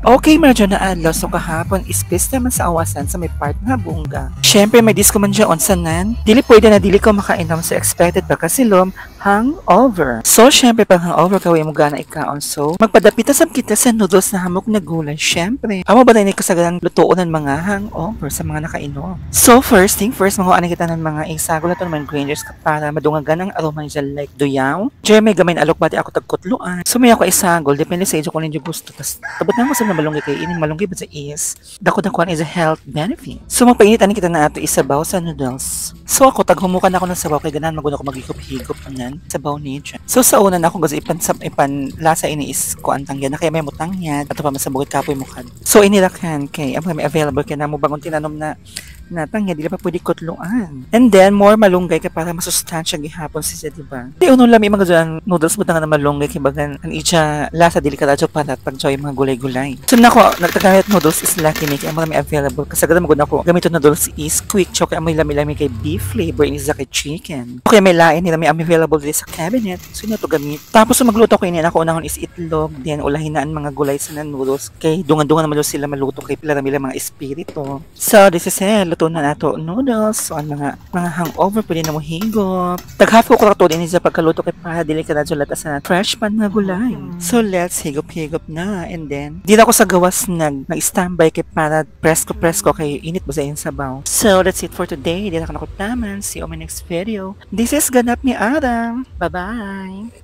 Okay, medyo na adlaw so kahapon ispes naman sa awasan sa may part nga bungga. Syempre may disco man dyan onsanan. Dili pwede na dili ko makainom sa expected pagkasilom hangover. So syempre pag hangover ka way mo gana ikaon so magpadapita sab kita sa noodles na hamok na gulay. Syempre, amo ba tayo kasagaran lutuon ng mga hangover sa mga nakainom. So first thing first, mga ani kita ng mga isagol na to naman grinders para madungagan ang aroma niya like duyaw. Diyan may gamay na alok bati ako tagkutluan. So may ako isagol depende sa inyo kung ninyo gusto. Tas tabot na mo sa malunggay kay ining malunggay ba sa is dako-dakuan is a health benefit. So magpainit ani kita na ato isabaw sa noodles. So ako taghumukan ako ng sabaw kay ganan maguna ko magikop-higop nan sabaw ni dyan. So sa una na ako gazi ipan lasa ini is ko antang yan na kaya may mutang yan ato pa masabugit kapoy mukad. So inilakan kay ang may available kay na mo bangon tinanom na natang dili pa pwede kutluan. And then more malunggay kay para masustansya gihapon siya, di ba? Di uno lami mga dyan noodles mo na malunggay kay bagan ang itya lasa dili ka radyo para pag-joy mga gulay-gulay. So nako nagtagamit noodles is lucky ni kay amo lami available kasi ganda magud ako gamito noodles is quick choke amoy lami-lami kay beef flavor is kay chicken. Okay may lain nila may available dili sa cabinet. So ina to gamit. Tapos so, magluto ko ini ako unahon is itlog then ulahin na ang mga gulay sa noodles kay dungan-dungan naman sila maluto kay pila nila mga espiritu. So this is it luto na nato noodles so ang mga hangover pwede na mo higop. Taghafo ko to din sa pagkaluto kay para dili ka na lata sa fresh pan na gulay. So let's higop-higop na and then di na ako sa gawas nag-standby kay para presko kay init ba sa iyong sabaw. So that's it for today. Di na ka nakutaman. See you on my next video. This is Ganap ni Adam. Bye-bye!